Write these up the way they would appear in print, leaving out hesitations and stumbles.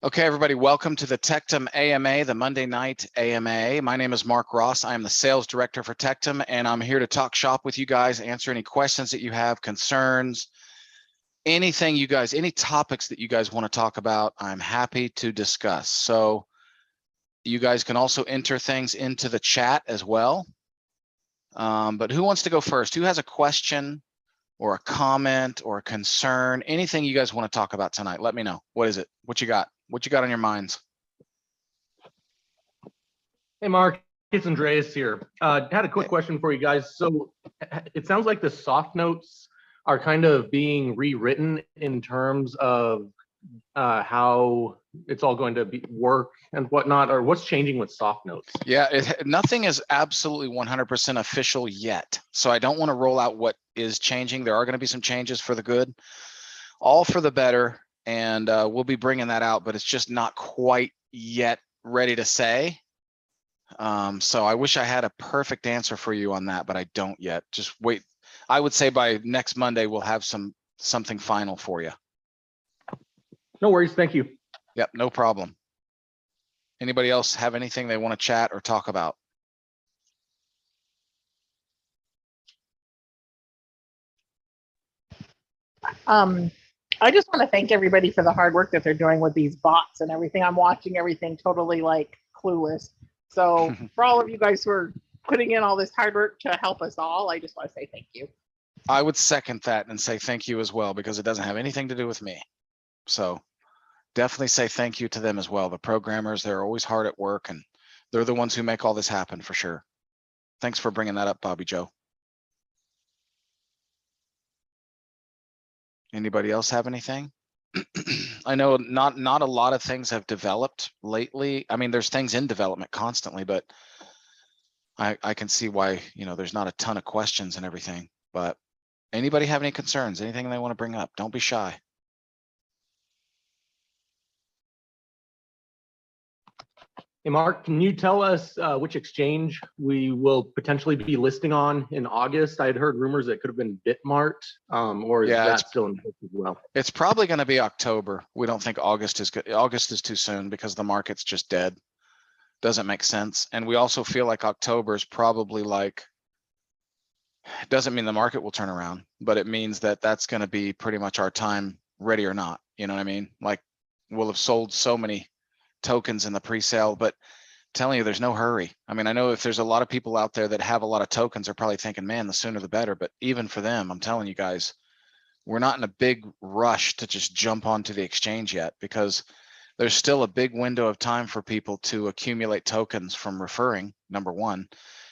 Okay, everybody, welcome to the Tectum AMA, the Monday night AMA. My name is Mark Ross. I am the sales director for Tectum, and I'm here to talk shop with you guys, answer any questions that you have, concerns, anything you guys, any topics that you guys want to talk about, I'm happy to discuss. So you guys can also enter things into the chat as well. But who wants to go first? Who has a question or a comment or a concern, anything you guys want to talk about tonight? Let me know. What is it? What you got? What you got on your minds? Hey, Mark, it's Andreas here. Had a quick question for you guys. So it sounds like the soft notes are kind of being rewritten in terms of how it's all going to work and whatnot, or what's changing with soft notes? Yeah, nothing is absolutely 100% official yet. So I don't want to roll out what is changing. There are going to be some changes for the good, all for the better. And we'll be bringing that out, but it's just not quite yet ready to say. So I wish I had a perfect answer for you on that, but I don't yet. Just wait. I would say by next Monday, we'll have something final for you. No worries. Thank you. Yep, no problem. Anybody else have anything they want to chat or talk about? I just want to thank everybody for the hard work that they're doing with these bots and everything. I'm watching everything totally like clueless. So for all of you guys who are putting in all this hard work to help us all, I just want to say thank you. I would second that and say thank you as well, because it doesn't have anything to do with me. So definitely say thank you to them as well. The programmers, they're always hard at work, and they're the ones who make all this happen for sure. Thanks for bringing that up, Bobby Joe. Anybody else have anything? I know not a lot of things have developed lately. I mean, there's things in development constantly, but I can see why, you know, there's not a ton of questions and everything. But anybody have any concerns, anything they want to bring up? Don't be shy. Hey, Mark, can you tell us which exchange we will potentially be listing on in August? I had heard rumors that it could have been Bitmart, or is that still in place as well? It's probably going to be October. We don't think August is good. August is too soon because the market's just dead. Doesn't make sense. And we also feel like October is probably like, it doesn't mean the market will turn around, but it means that that's going to be pretty much our time, ready or not. You know what I mean? Like, we'll have sold so many tokens in the pre-sale, but telling you there's no hurry. I mean, I know if there's a lot of people out there that have a lot of tokens, are probably thinking, man, the sooner the better. But even for them, I'm telling you guys, we're not in a big rush to just jump onto the exchange yet, because there's still a big window of time for people to accumulate tokens from referring, number one,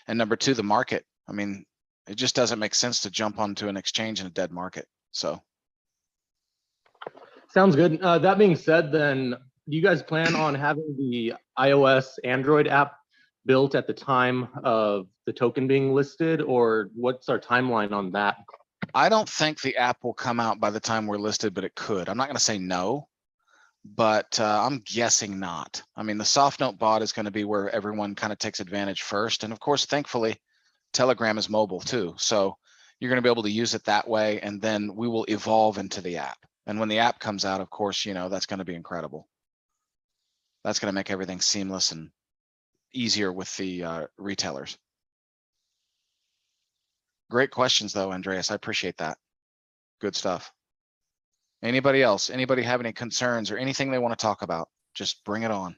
and number two, the market. I mean, it just doesn't make sense to jump onto an exchange in a dead market. So sounds good. That being said, then, do you guys plan on having the iOS Android app built at the time of the token being listed, or what's our timeline on that? I don't think the app will come out by the time we're listed, but it could. I'm not going to say no, but I'm guessing not. I mean, the Softnote bot is going to be where everyone kind of takes advantage first. And of course, thankfully, Telegram is mobile too. So you're going to be able to use it that way. And then we will evolve into the app. And when the app comes out, of course, you know, that's going to be incredible. That's going to make everything seamless and easier with the retailers. Great questions though, Andreas. I appreciate that. Good stuff. Anybody else? Anybody have any concerns or anything they want to talk about? Just bring it on.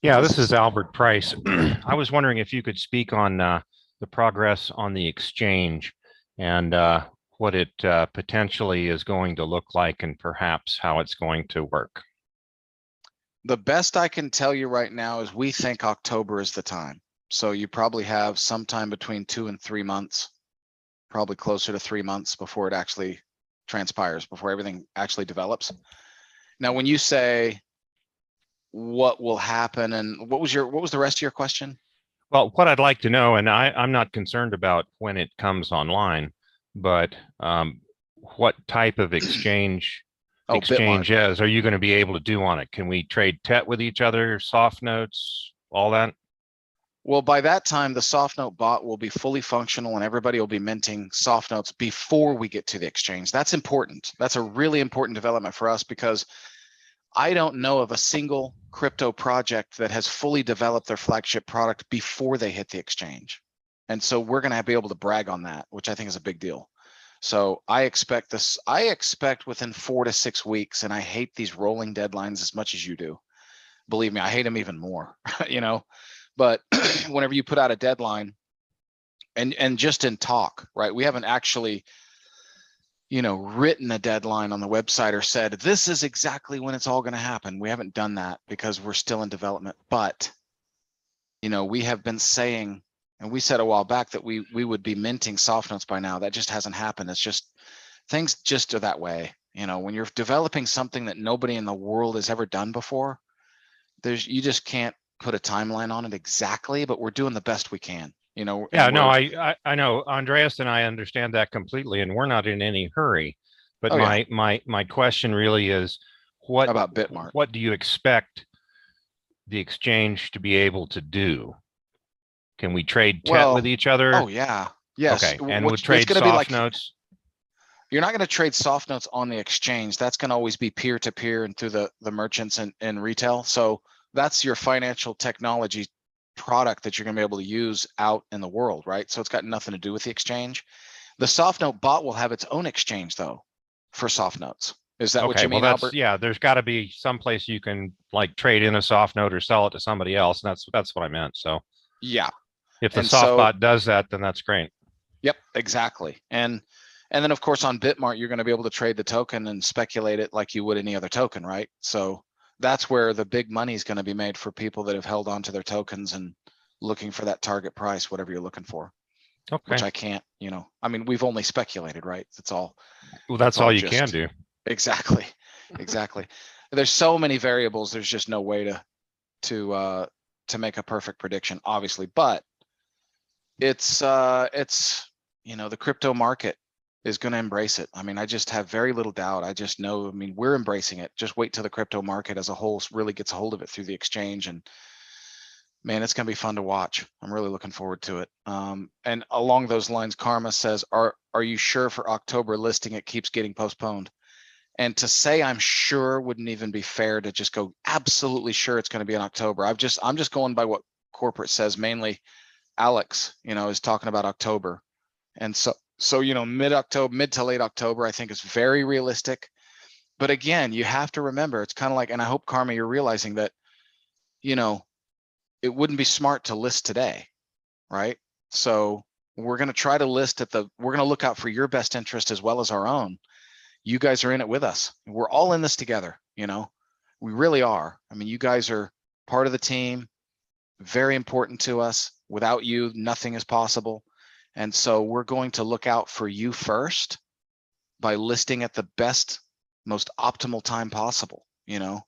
Yeah, this is Albert Price. I was wondering if you could speak on the progress on the exchange and what it potentially is going to look like, and perhaps how it's going to work. The best I can tell you right now is we think October is the time. So you probably have sometime between 2 and 3 months, probably closer to 3 months before it actually transpires, before everything actually develops. Now, when you say what will happen, and what was the rest of your question? Well, what I'd like to know, and I'm not concerned about when it comes online, but what type of exchange is, are you going to be able to do on it? Can we trade TET with each other, soft notes, all that? Well, by that time, the Softnote bot will be fully functional and everybody will be minting soft notes before we get to the exchange. That's important. That's a really important development for us, because I don't know of a single crypto project that has fully developed their flagship product before they hit the exchange. And so we're going to be able to brag on that, which I think is a big deal. So I expect within 4 to 6 weeks, and I hate these rolling deadlines as much as you do. Believe me, I hate them even more, you know, but whenever you put out a deadline and just in talk, right? We haven't actually, you know, written a deadline on the website or said, this is exactly when it's all going to happen. We haven't done that because we're still in development, but, you know, we have been saying, and we said a while back that we would be minting soft notes by now. That just hasn't happened. It's just, things just are that way. You know, when you're developing something that nobody in the world has ever done before, you just can't put a timeline on it exactly, but we're doing the best we can, you know. Yeah, no, I know Andreas and I understand that completely, and we're not in any hurry. But my question really is, what about Bitmart? What do you expect the exchange to be able to do? Can we trade with each other? Oh yeah, yes. Okay, and we'll trade soft notes. You're not going to trade soft notes on the exchange. That's going to always be peer to peer and through the merchants and retail. So that's your financial technology product that you're going to be able to use out in the world, right? So it's got nothing to do with the exchange. The Softnote bot will have its own exchange though for soft notes. Is that what you mean, Albert? Yeah, there's got to be some place you can like trade in a soft note or sell it to somebody else. And that's what I meant. So yeah, if the soft bot does that, then that's great. Yep, exactly. And then of course on Bitmart, you're going to be able to trade the token and speculate it like you would any other token, right? So that's where the big money is going to be made for people that have held on to their tokens and looking for that target price, whatever you're looking for. Okay. Which I can't, you know, I mean, we've only speculated, right? That's all. Well, that's all you can do. Exactly. Exactly. There's so many variables. There's just no way to make a perfect prediction, obviously, but it's, you know, the crypto market is going to embrace it. I mean, I just have very little doubt. I just know, I mean, we're embracing it. Just wait till the crypto market as a whole really gets a hold of it through the exchange. And man, it's going to be fun to watch. I'm really looking forward to it. And along those lines, Karma says, are you sure for October listing it keeps getting postponed? And to say I'm sure wouldn't even be fair to just go absolutely sure it's going to be in October. I'm just going by what corporate says. Mainly Alex, you know, is talking about October. And so, you know, mid to late October, I think is very realistic. But again, you have to remember, it's kind of like, and I hope Karma, you're realizing that, you know, it wouldn't be smart to list today, right? So we're going to try to list we're going to look out for your best interest as well as our own. You guys are in it with us. We're all in this together, you know, we really are. I mean, you guys are part of the team, very important to us. Without you, nothing is possible. And so we're going to look out for you first by listing at the best, most optimal time possible, you know,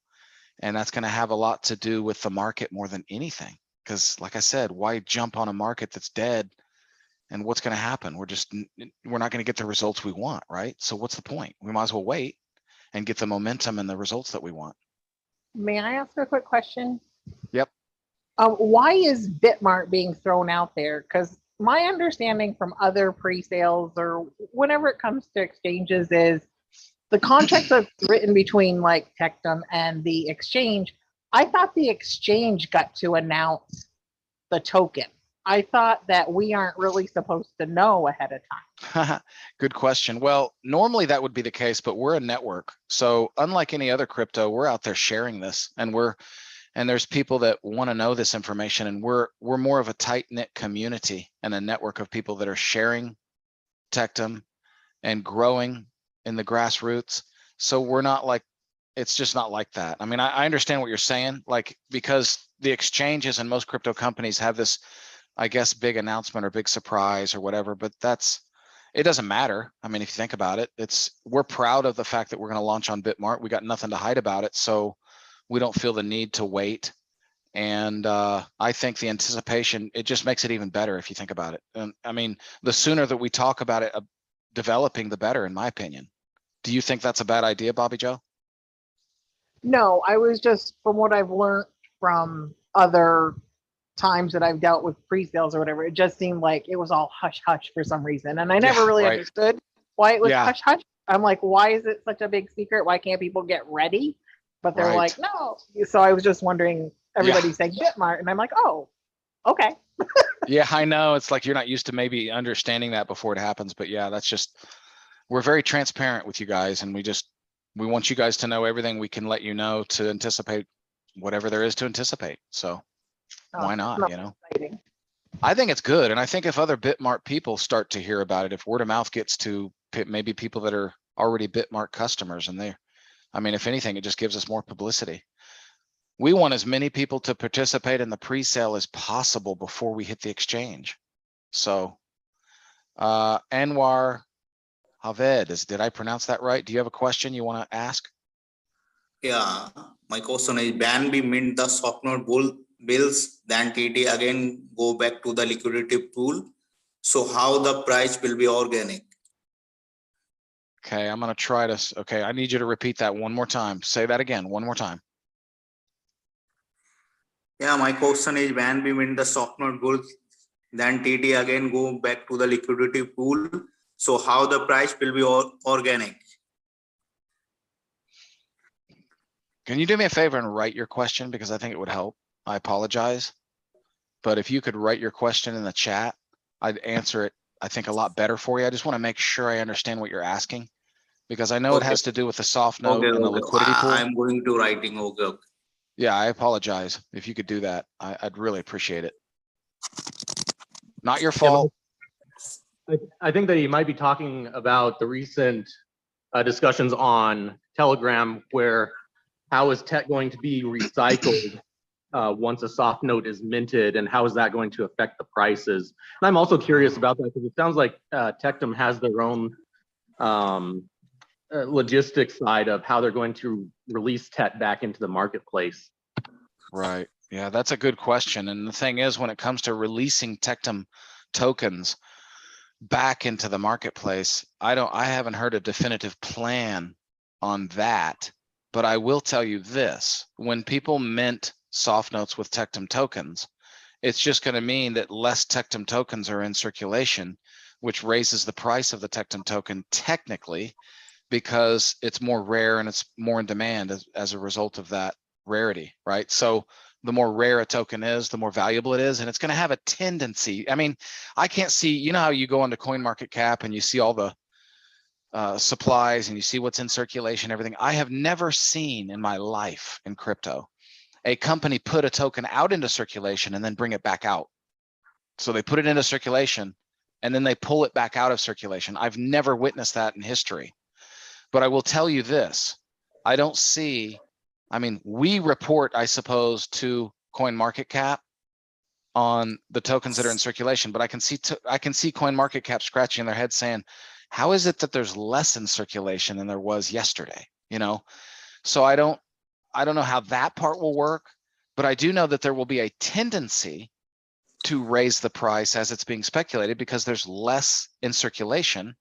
and that's going to have a lot to do with the market more than anything. Because like I said, why jump on a market that's dead? And what's going to happen? We're not going to get the results we want, right? So what's the point? We might as well wait and get the momentum and the results that we want. May I ask a quick question? Yep. Why is Bitmart being thrown out there? Because my understanding from other pre-sales or whenever it comes to exchanges is the contract that's written between like Tectum and the exchange. I thought the exchange got to announce the token. I thought that we aren't really supposed to know ahead of time. Good question. Well, normally that would be the case, but we're a network. So unlike any other crypto, we're out there sharing this, and there's people that want to know this information, and we're more of a tight-knit community and a network of people that are sharing Tectum and growing in the grassroots. So we're not like, it's just not like that. I mean, I understand what you're saying, like, because the exchanges and most crypto companies have this, I guess, big announcement or big surprise or whatever, but it doesn't matter. I mean, if you think about it, we're proud of the fact that we're going to launch on Bitmart. We got nothing to hide about it. So we don't feel the need to wait. And I think the anticipation, it just makes it even better if you think about it. And I mean, the sooner that we talk about it developing, the better, in my opinion. Do you think that's a bad idea, Bobby Joe? No, I was just, from what I've learned from other times that I've dealt with pre-sales or whatever, it just seemed like it was all hush hush for some reason. And I never really understood why it was hush hush. I'm like, why is it such a big secret? Why can't people get ready? but they're Right. like, no. So I was just wondering, everybody's saying Bitmart, and I'm like, oh, okay. Yeah, I know. It's like you're not used to maybe understanding that before it happens, but yeah, that's just, we're very transparent with you guys, and we want you guys to know everything we can let you know to anticipate whatever there is to anticipate. So why not, you know? Exciting. I think it's good. And I think if other Bitmart people start to hear about it, if word of mouth gets to maybe people that are already Bitmart customers, and I mean, if anything, it just gives us more publicity. We want as many people to participate in the pre-sale as possible before we hit the exchange. So Anwar Haved, did I pronounce that right? Do you have a question you want to ask? Yeah, my question is, ban be mint the Softnote bills, then TT again go back to the liquidity pool. So how the price will be organic? Okay, I'm going to try to, okay, I need you to repeat that one more time. Say that again, one more time. Yeah, my question is, ban be mint the Softnote bills, then TT again go back to the liquidity pool. So how the price will be organic? Can you do me a favor and write your question? Because I think it would help. I apologize. But if you could write your question in the chat, I'd answer it, I think, a lot better for you. I just want to make sure I understand what you're asking, because I know it has to do with the soft note and the liquidity pool. I'm going to writing. Okay. Yeah, I apologize. If you could do that, I'd really appreciate it. Not your fault. I think that he might be talking about the recent discussions on Telegram, where how is tech going to be recycled once a soft note is minted, and how is that going to affect the prices? And I'm also curious about that, because it sounds like Tectum has their own logistics side of how they're going to release tech back into the marketplace. Right. Yeah, that's a good question. And the thing is, when it comes to releasing Tectum tokens back into the marketplace, I haven't heard a definitive plan on that. But I will tell you this: when people mint soft notes with Tectum tokens, it's just going to mean that less Tectum tokens are in circulation, which raises the price of the Tectum token technically, because it's more rare and it's more in demand as a result of that rarity, right? So the more rare a token is, the more valuable it is, and it's going to have a tendency. I mean, I can't see, you know how you go onto CoinMarketCap and you see all the supplies and you see what's in circulation, everything. I have never seen in my life in crypto a company put a token out into circulation and then bring it back out. So they put it into circulation and then they pull it back out of circulation. I've never witnessed that in history. But I will tell you this: I don't see, I mean, we report, I suppose, to CoinMarketCap on the tokens that are in circulation, but I can see CoinMarketCap scratching their head saying, how is it that there's less in circulation than there was yesterday? You know, so I don't know how that part will work, but I do know that there will be a tendency to raise the price as it's being speculated, because there's less in circulation.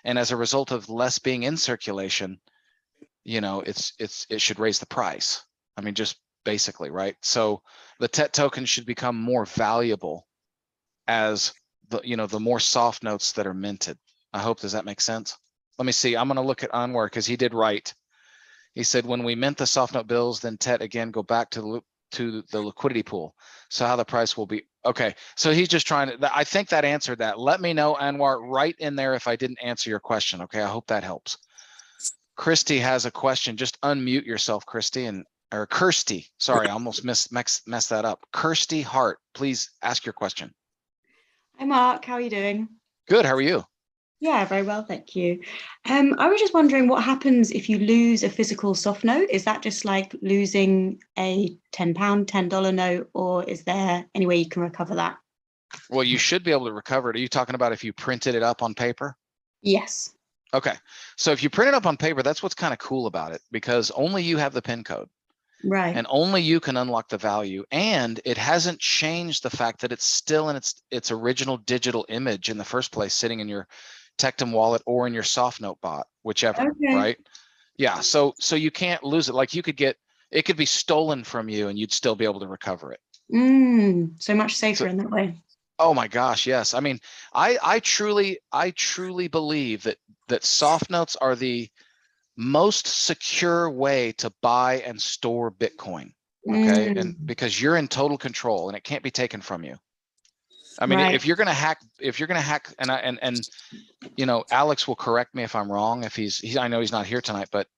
And as a result of less being in circulation, you know, it should raise the price. I mean, just basically, right? So the TET token should become more valuable as the, you know, the more soft notes that are minted. I hope, does that make sense? Let me see. I'm going to look at Anwar, because he did write. He said, when we mint the soft note bills, then TET again go back to the liquidity pool. So how the price will be. Okay. So he's just trying to, I think that answered that. Let me know, Anwar, right in there if I didn't answer your question. Okay. I hope that helps. Christy has a question. Just unmute yourself, Christy, or Kirsty. Sorry, I almost messed that up. Kirsty Hart, please ask your question. Hi, Mark. How are you doing? Good. How are you? Yeah, very well, thank you. I was just wondering what happens if you lose a physical soft note. Is that just like losing a £10, $10 note, or is there any way you can recover that? Well, you should be able to recover it. Are you talking about if you printed it up on paper? Yes. Okay. So if you print it up on paper, that's what's kind of cool about it, because only you have the PIN code. Right. And only you can unlock the value. And it hasn't changed the fact that it's still in its original digital image in the first place, sitting in your Tectum wallet or in your Softnote bot, whichever, Okay. right? Yeah, so you can't lose it. Like it could be stolen from you and you'd still be able to recover it. So much safer in that way. Oh my gosh, yes. I mean, I truly believe that soft notes are the most secure way to buy and store Bitcoin. Okay. And because you're in total control and it can't be taken from you. I mean, Right. if you're going to hack, and you know, Alex will correct me if I'm wrong, if I know he's not here tonight, but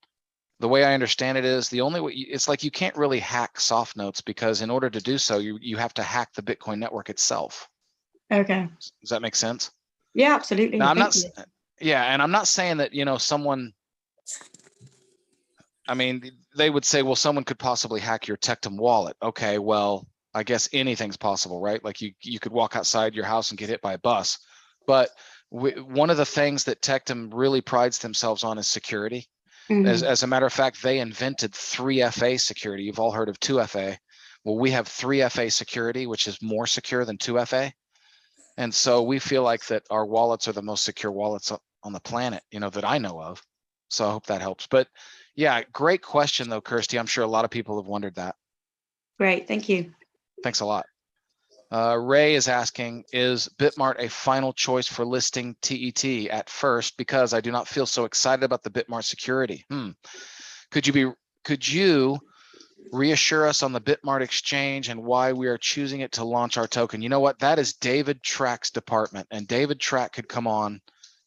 the way I understand it is the only way, it's like you can't really hack Softnotes, because in order to do so, you have to hack the Bitcoin network itself. Okay. Does that make sense? Yeah, absolutely. Now, Thank you. yeah, and I'm not saying that, you know, someone, I mean, they would say, well, someone could possibly hack your Tectum wallet. Okay, well, I guess anything's possible, right? Like you could walk outside your house and get hit by a bus. But one of the things that Tectum really prides themselves on is security. As a matter of fact, they invented 3FA security. You've all heard of 2FA. Well, we have 3FA security, which is more secure than 2FA. And so we feel like that our wallets are the most secure wallets on the planet, you know, that I know of. So I hope that helps. But yeah, great question though, Kirsty. I'm sure a lot of people have wondered that. Great. Thank you. Thanks a lot. Ray is asking, is Bitmart a final choice for listing TET at first? Because I do not feel so excited about the Bitmart security. Could you reassure us on the Bitmart exchange and why we are choosing it to launch our token? You know what? That is David Track's department, and David Track could come on.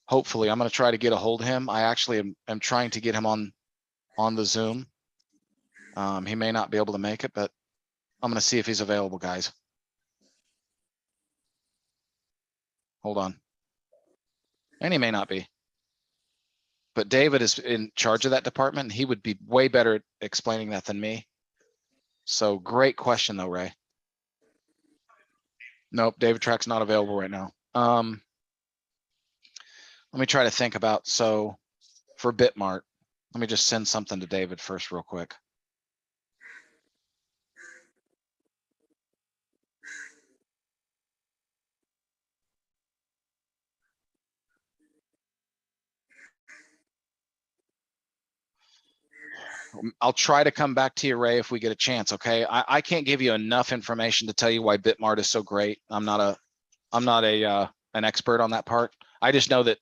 Hopefully, I'm going to try to get a hold of him. I actually am trying to get him on the Zoom. He may not be able to make it, but I'm going to see if he's available, guys. Hold on. And he may not be. But David is in charge of that department. He would be way better at explaining that than me. So great question though, Ray. Nope, David Track's not available right now. Let me try to think about, so for Bitmart, let me just send something to David first real quick. I'll try to come back to you, Ray, if we get a chance. Okay. I can't give you enough information to tell you why Bitmart is so great. I'm not an expert on that part. I just know that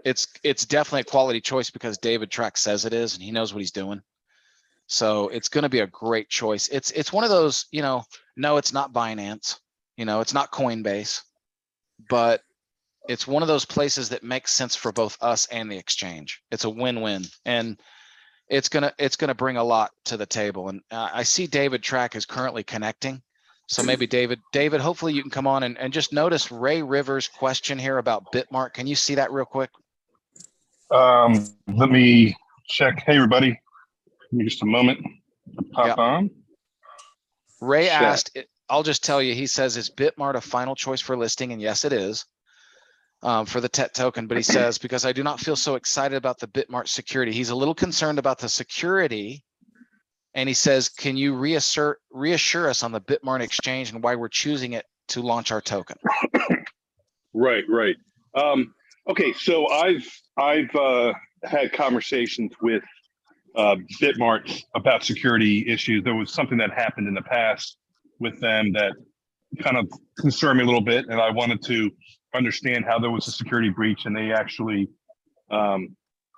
it's definitely a quality choice because David Track says it is, and he knows what he's doing. So it's going to be a great choice. It's one of those, you know, no, it's not Binance, you know, it's not Coinbase, but it's one of those places that makes sense for both us and the exchange. It's a win-win, and it's gonna bring a lot to the table. And I see David Track is currently connecting. So maybe David, hopefully you can come on and just notice Ray Rivers' question here about Bitmart. Can you see that real quick? Let me check. Hey, everybody. Give me just a moment to pop on. Ray asked, I'll just tell you, he says, is Bitmart a final choice for listing? And yes, it is. For the TET token, but he says, because I do not feel so excited about the Bitmart security. He's a little concerned about the security. And he says, can you reassure us on the Bitmart exchange and why we're choosing it to launch our token? Right. Okay, so I've had conversations with Bitmart about security issues. There was something that happened in the past with them that kind of concerned me a little bit, and I wanted to understand how there was a security breach, and they actually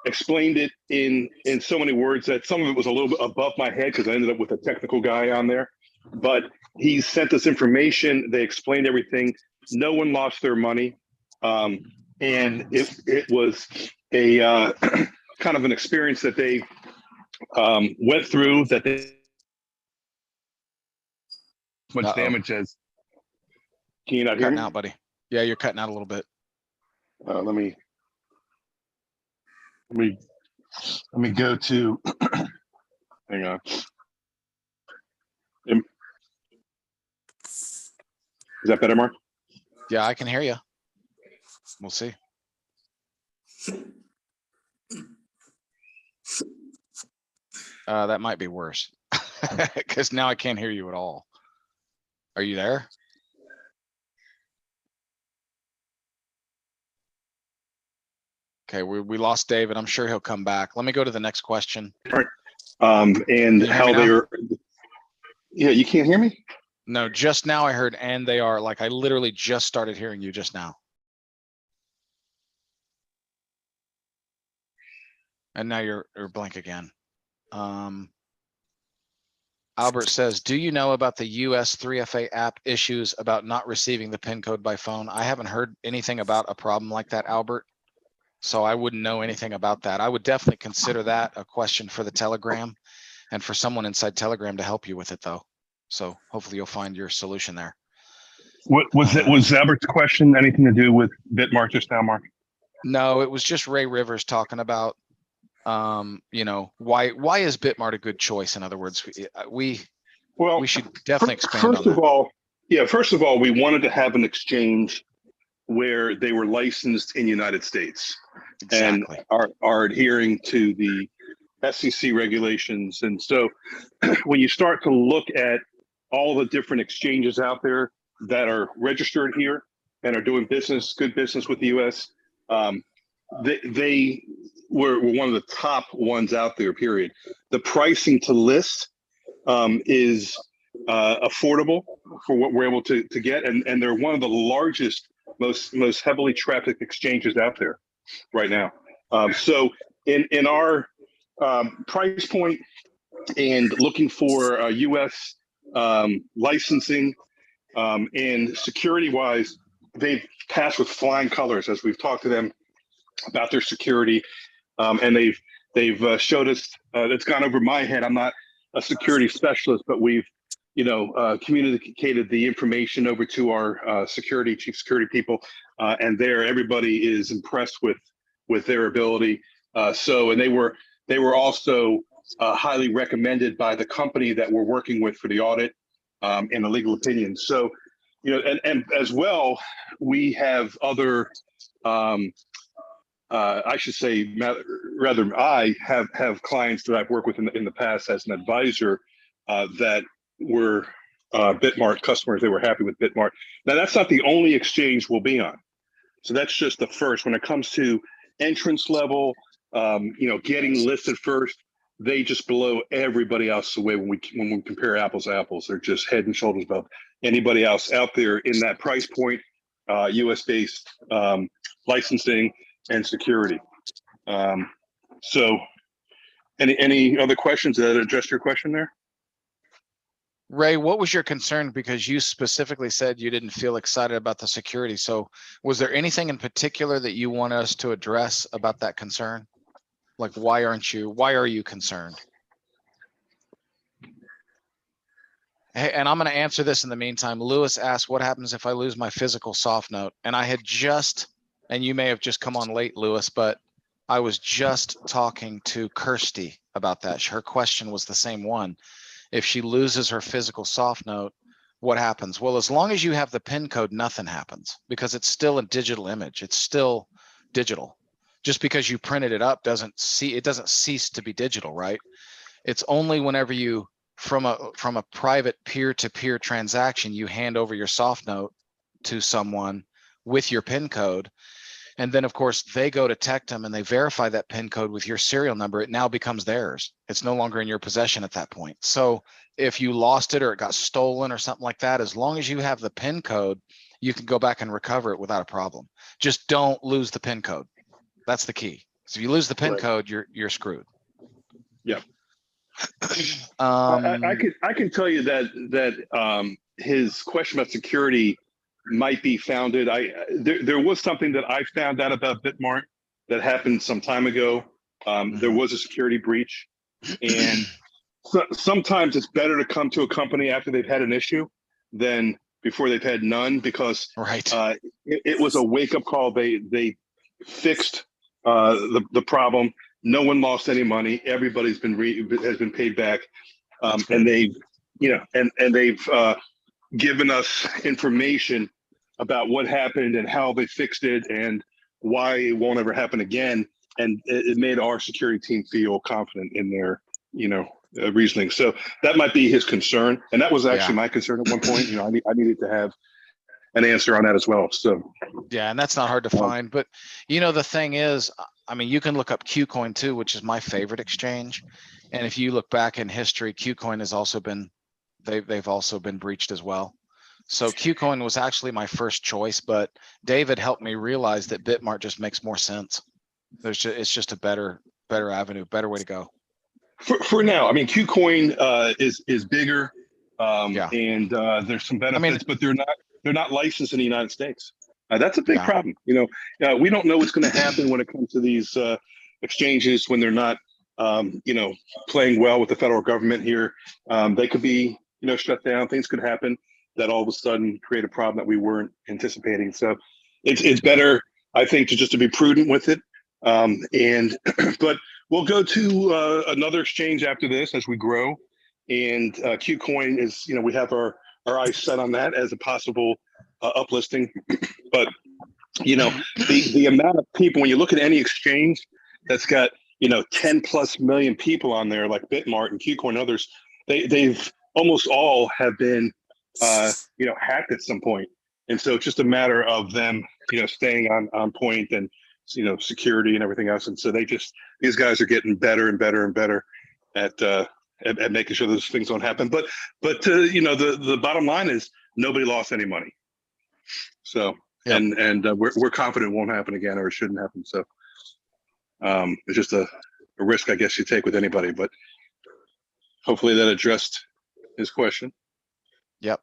explained it in so many words that some of it was a little bit above my head because I ended up with a technical guy on there. But he sent us information. They explained everything. No one lost their money, and it was a kind of an experience that they went through that they much damage as. Can you not hear me? Cutting out, buddy. Yeah, you're cutting out a little bit. Let me go to. Hang on. Is that better, Mark? Yeah, I can hear you. We'll see. That might be worse because now I can't hear you at all. Are you there? Okay, we lost David. I'm sure he'll come back. Let me go to the next question. And how they were. Yeah, you can't hear me? No, just now I heard, and they are, like I literally just started hearing you just now. And now you're blank again. Albert says, do you know about the US 3FA app issues about not receiving the PIN code by phone? I haven't heard anything about a problem like that, Albert. So I wouldn't know anything about that. I would definitely consider that a question for the Telegram and for someone inside Telegram to help you with it though. So hopefully you'll find your solution there. What was Albert's question anything to do with Bitmart just now, Mark? No, it was just Ray Rivers talking about, you know, why is Bitmart a good choice? In other words, we should definitely expand on that. First of all, we wanted to have an exchange where they were licensed in the United States Exactly. and are adhering to the SEC regulations. And so when you start to look at all the different exchanges out there that are registered here and are doing good business with the US, they were one of the top ones out there, period. The pricing to list is affordable for what we're able to get. And they're one of the largest, most heavily trafficked exchanges out there right now. So in our price point and looking for US licensing and security wise, they've passed with flying colors as we've talked to them about their security. And they've showed us, it's gone over my head. I'm not a security specialist, but we've, communicated the information over to our chief security people, and everybody is impressed with their ability. And they were also highly recommended by the company that we're working with for the audit and the legal opinion. So, and as well, we have other, I should say, rather, I have clients that I've worked with in the past as an advisor that were Bitmart customers. They were happy with Bitmart. Now, that's not the only exchange we'll be on. So that's just the first. When it comes to entrance level, getting listed first, they just blow everybody else away when we compare apples to apples. They're just head and shoulders above anybody else out there in that price point, US-based licensing and security. So any other questions that address your question there? Ray, what was your concern? Because you specifically said you didn't feel excited about the security. So was there anything in particular that you want us to address about that concern? Like, why are you concerned? Hey, and I'm going to answer this in the meantime. Lewis asked, what happens if I lose my physical Softnote? And I had and you may have just come on late, Lewis, but I was just talking to Kirsty about that. Her question was the same one. If she loses her physical Softnote, what happens? Well, as long as you have the PIN code, nothing happens because it's still a digital image. It's still digital. Just because you printed it up doesn't cease to be digital, right? It's only whenever you, from a private peer-to-peer transaction, you hand over your Softnote to someone with your PIN code. And then, of course, they go to Tectum and they verify that PIN code with your serial number. It now becomes theirs. It's no longer in your possession at that point. So if you lost it or it got stolen or something like that, as long as you have the PIN code, you can go back and recover it without a problem. Just don't lose the PIN code. That's the key. So if you lose the PIN code, you're screwed. Yeah. I can tell you that his question about security might be founded. There was something that I found out about Bitmart that happened some time ago. There was a security breach, and sometimes it's better to come to a company after they've had an issue than before they've had none, because it was a wake-up call. They fixed the problem. No one lost any money. Everybody's has been paid back, and they've given us information about what happened and how they fixed it and why it won't ever happen again. And it made our security team feel confident in their, reasoning. So that might be his concern. And that was actually my concern at one point. I needed to have an answer on that as well. So yeah, and that's not hard to find. But the thing is, I mean, you can look up 𝐤𝐞 too, which is my favorite exchange. And if you look back in history, 𝐤𝐞 has also been, they've also been breached as well. So 𝐤𝐞 was actually my first choice, but David helped me realize that Bitmart just makes more sense. It's just a better better avenue, better way to go. For now, I mean, KuCoin is bigger, Yeah. and there's some benefits, but they're not licensed in the United States. That's a big problem. You know, we don't know what's going to happen when it comes to these exchanges when they're not, you know, playing well with the federal government here. They could be, you know, shut down. Things could happen that all of a sudden create a problem that we weren't anticipating. So it's better, I think, to be prudent with it. But we'll go to another exchange after this as we grow. And KuCoin is, you know, we have our eyes set on that as a possible uplisting. But, you know, the amount of people, when you look at any exchange that's got, you know, 10+ million people on there, like Bitmart and KuCoin and others, they've almost all have been, you know, hacked at some point. And so it's just a matter of them, you know, staying on point and, you know, security and everything else. And so these guys are getting better and better and better at making sure those things don't happen. But you know, the bottom line is nobody lost any money. So, yep. and we're confident it won't happen again, or it shouldn't happen. So it's just a risk, I guess, you take with anybody, but hopefully that addressed his question. Yep.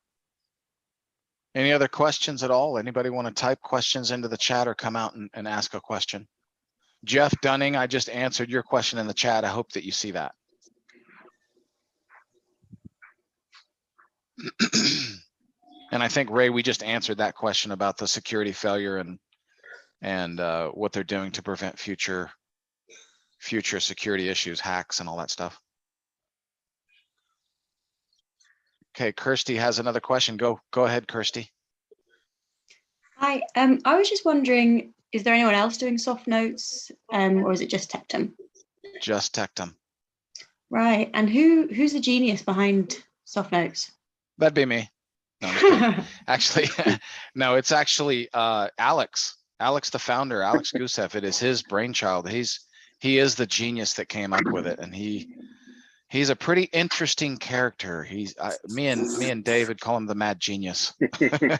Any other questions at all? Anybody want to type questions into the chat or come out and ask a question? Jeff Dunning, I just answered your question in the chat. I hope that you see that. And I think, Ray, we just answered that question about the security failure and what they're doing to prevent future security issues, hacks, and all that stuff. Okay, Kirsty has another question. Go ahead, Kirsty. Hi, I was just wondering, is there anyone else doing soft notes, or is it just Tectum? Just Tectum. Right, and who's the genius behind soft notes? That'd be me. No, actually, no, it's actually Alex, the founder, 𝐥𝐸𝐤𝐞. It is his brainchild. He is the genius that came up with it, and he's a pretty interesting character. Me and David call him the mad genius.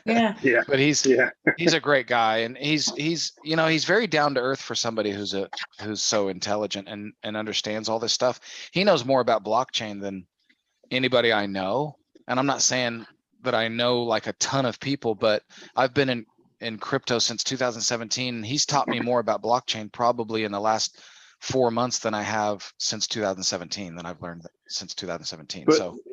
Yeah. But he's a great guy, and he's you know, he's very down to earth for somebody who's so intelligent and understands all this stuff. He knows more about blockchain than anybody I know. And I'm not saying that I know like a ton of people, but I've been in crypto since 2017. And he's taught me more about blockchain probably in the last 4 months than I have since 2017, than I've learned since 2017.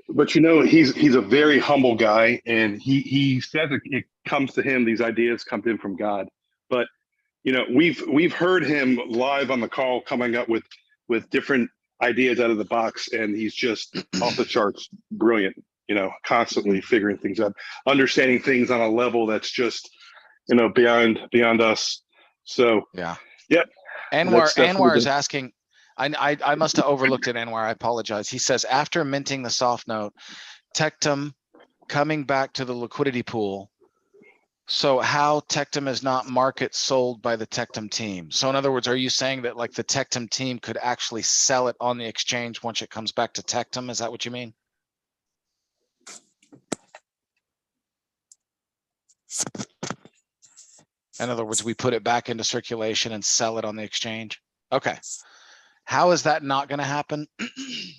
But you know, he's a very humble guy, and he says it comes to him, these ideas come to him from God. But you know, we've heard him live on the call coming up with different ideas out of the box, and he's just off the charts brilliant, you know, constantly figuring things out, understanding things on a level that's just, you know, beyond us. So yeah. Yep. Anwar is asking, I must have overlooked it, Anwar, I apologize. He says, after minting the soft note, Tectum coming back to the liquidity pool. So how Tectum is not market sold by the Tectum team? So in other words, are you saying that like the Tectum team could actually sell it on the exchange once it comes back to Tectum? Is that what you mean? In other words, we put it back into circulation and sell it on the exchange. Okay. How is that not going to happen?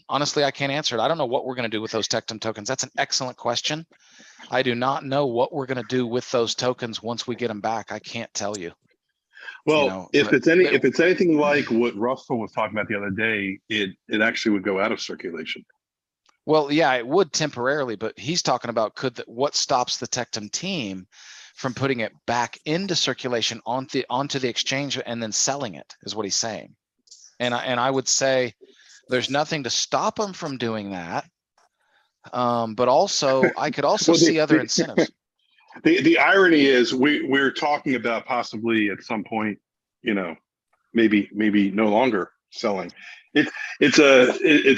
Honestly, I can't answer it. I don't know what we're going to do with those Tectum tokens. That's an excellent question. I do not know what we're going to do with those tokens once we get them back. I can't tell you. Well, you know, if it's anything like what Russell was talking about the other day, it actually would go out of circulation. Well, yeah, it would temporarily, but he's talking about what stops the Tectum team from putting it back into circulation onto the exchange and then selling it, is what he's saying. And I would say there's nothing to stop them from doing that. But also I could also see other incentives. The irony is we're talking about possibly at some point, you know, maybe no longer selling. It's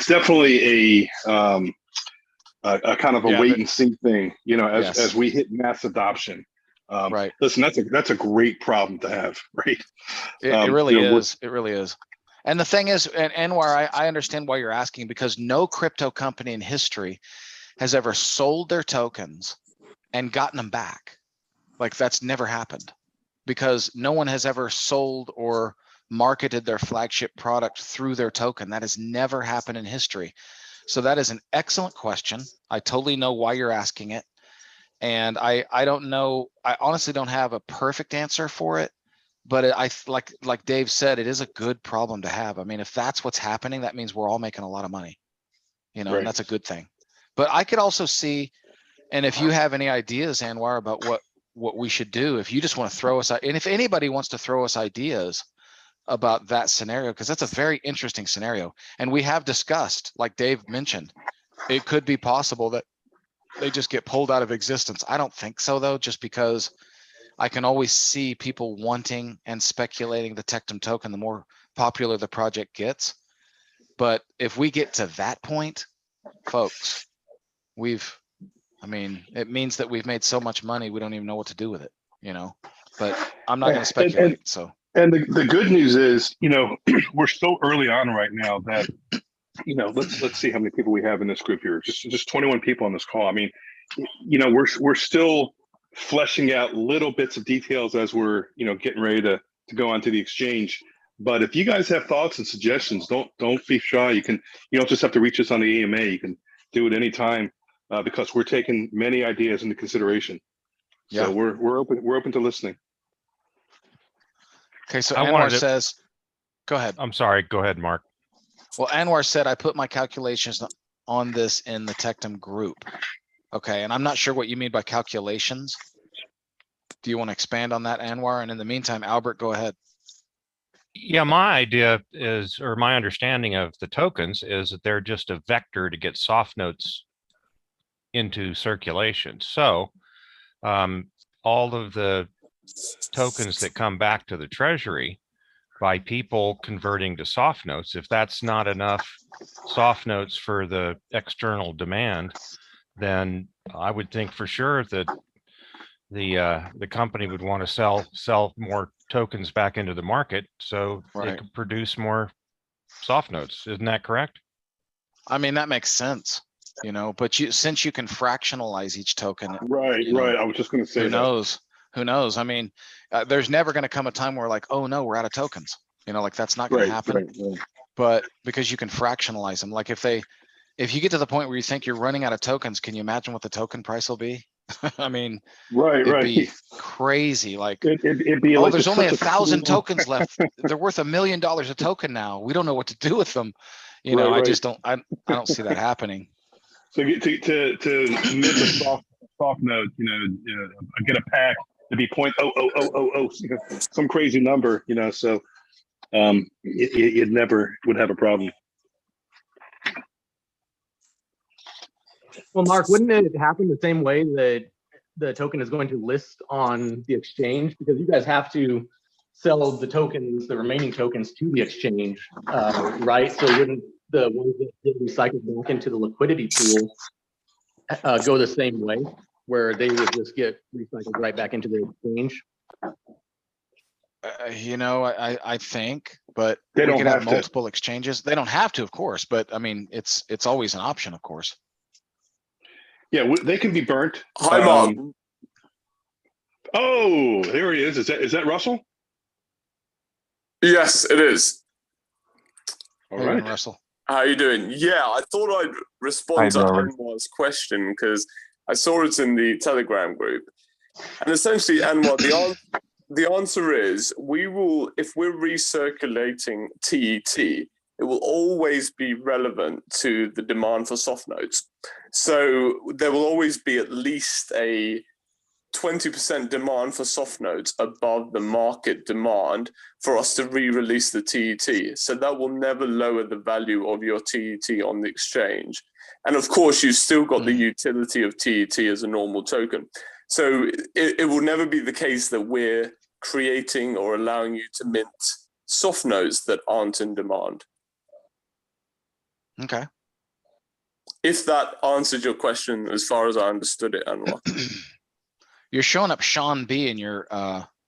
definitely a kind of a wait and see thing, you know, as we hit mass adoption. Right. Listen, that's a great problem to have, right? It really is. It really is. And the thing is, and Anwar, I understand why you're asking, because no crypto company in history has ever sold their tokens and gotten them back. Like that's never happened, because no one has ever sold or marketed their flagship product through their token. That has never happened in history. So that is an excellent question. I totally know why you're asking it. And I don't know, I honestly don't have a perfect answer for it, but like Dave said, it is a good problem to have. I mean, if that's what's happening, that means we're all making a lot of money, you know, Right. and that's a good thing. But I could also see, and if you have any ideas, Anwar, about what we should do, if you just want to throw us out, and if anybody wants to throw us ideas about that scenario, because that's a very interesting scenario. And we have discussed, like Dave mentioned, it could be possible that they just get pulled out of existence. I don't think so, though, just because I can always see people wanting and speculating the Tectum token the more popular the project gets. But if we get to that point, folks, I mean, it means that we've made so much money, we don't even know what to do with it, you know, but I'm not going to speculate. So. And the good news is, you know, we're so early on right now that, you know, let's see how many people we have in this group here. Just 21 people on this call. I mean, you know, we're still fleshing out little bits of details as we're, you know, getting ready to go onto the exchange. But if you guys have thoughts and suggestions, don't be shy. You don't just have to reach us on the AMA. You can do it anytime, because we're taking many ideas into consideration. Yeah. So we're open to listening. Okay, so I Anwar wanted to- says, go ahead. I'm sorry. Go ahead, Mark. Well, Anwar said, I put my calculations on this in the Tectum group. Okay, and I'm not sure what you mean by calculations. Do you want to expand on that, Anwar? And in the meantime, Albert, go ahead. Yeah, my idea is, or my understanding of the tokens is that they're just a vector to get soft notes into circulation. So all of the tokens that come back to the treasury by people converting to soft notes, if that's not enough soft notes for the external demand, then I would think for sure that the company would want to sell more tokens back into the market so they Right. could produce more soft notes. Isn't that correct? I mean, that makes sense, you know, but since you can fractionalize each token, Right, you know, right. I was just going to say who that. knows? Who knows? I mean, there's never going to come a time where like, oh no, we're out of tokens. You know, like that's not going to happen. Right. But because you can fractionalize them, like if you get to the point where you think you're running out of tokens, can you imagine what the token price will be? I mean, Right, it'd right. be crazy. Like, It'd be oh, like there's only such a 1,000 cool- tokens left. They're worth $1 million a token now. We don't know what to do with them. You know, Right, I just don't. I don't see that happening. So to mint a soft note, you know, get a pack to be 0.00000, you know, some crazy number, you know. So it never would have a problem. Well, Mark, wouldn't it happen the same way that the token is going to list on the exchange? Because you guys have to sell the tokens, the remaining tokens, to the exchange, right? So wouldn't the ones that get recycled back into the liquidity pool go the same way, where they would just get recycled right back into the exchange? You know, I think, but They we don't could have have to. multiple exchanges. They don't have to, of course, but I mean, it's always an option, of course. Yeah, they can be burnt. Hi, Mark. Oh, there he is. Is that Russell? Yes, it is. All How you doing, right. Russell. How you doing? Yeah, I thought I'd respond to Anwar's question because I saw it in the Telegram group. And essentially, Anwar, the answer is we will, if we're recirculating TET, it will always be relevant to the demand for soft notes. So there will always be at least a 20% demand for soft notes above the market demand for us to re-release the TET. So that will never lower the value of your TET on the exchange. And of course, you've still got the utility of TET as a normal token. So it will never be the case that we're creating or allowing you to mint soft notes that aren't in demand. Okay. If that answered your question as far as I understood it, Anwar. You're showing up Sean B in your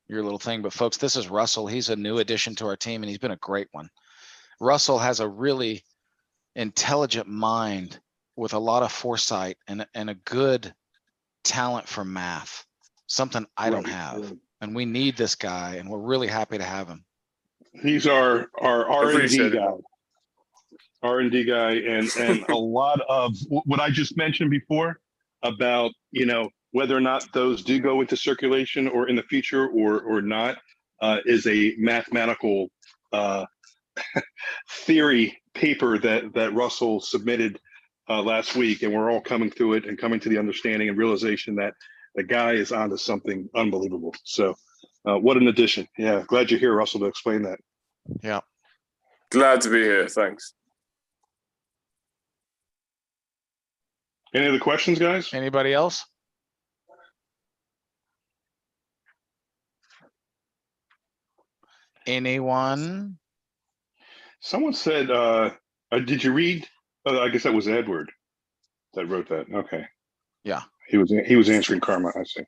little thing, but folks, this is Russell. He's a new addition to our team and he's been a great one. Russell has a really intelligent mind with a lot of foresight and a good talent for math, something I don't have. And we need this guy and we're really happy to have him. He's our R&D Appreciate it. guy. R&D guy, and a lot of what I just mentioned before about, you know, whether or not those do go into circulation or in the future or not, is a mathematical theory paper that Russell submitted last week, and we're all coming through it and coming to the understanding and realization that the guy is onto something unbelievable. So what an addition. Yeah, glad you're here, Russell, to explain that. Yeah. Glad to be here. Thanks. Any other questions, guys? Anybody else? Anyone? Someone said, did you read? I guess that was Edward that wrote that. Okay. Yeah. He was answering Karma, I see.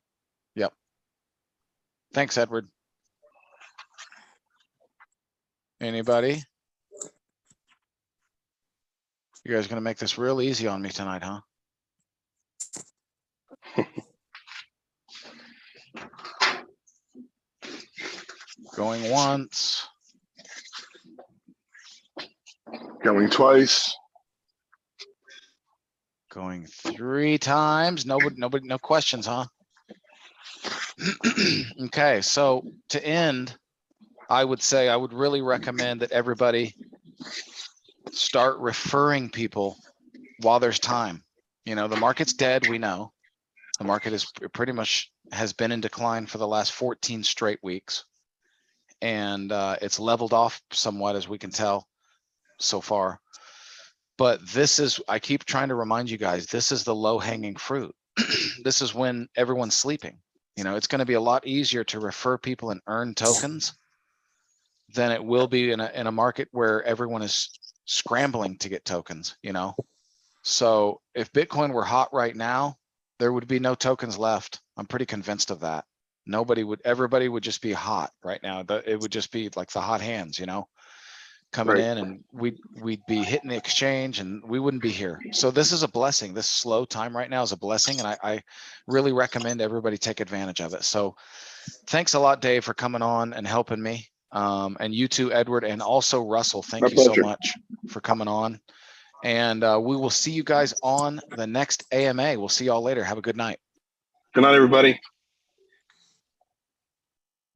Yep. Thanks, Edward. Anybody? You guys gonna make this real easy on me tonight, huh? Going once. Going twice. Going 3 times. Nobody, no questions, huh? Okay, so to end, I would say I would really recommend that everybody start referring people while there's time. You know, the market's dead, we know. The market is pretty much has been in decline for the last 14 straight weeks. And it's leveled off somewhat, as we can tell so far. But this is, I keep trying to remind you guys, this is the low hanging fruit. This is when everyone's sleeping. You know, it's going to be a lot easier to refer people and earn tokens than it will be in a market where everyone is scrambling to get tokens, you know? So if Bitcoin were hot right now, there would be no tokens left. I'm pretty convinced of that. Everybody would just be hot right now. It would just be like the hot hands, you know, coming Right. in, and we'd be hitting the exchange and we wouldn't be here. So this is a blessing. This slow time right now is a blessing. And I really recommend everybody take advantage of it. So thanks a lot, Dave, for coming on and helping me. And you too, Edward, and also Russell. Thank My you so pleasure. much for coming on. And we will see you guys on the next AMA. We'll see y'all later. Have a good night. Good night, everybody.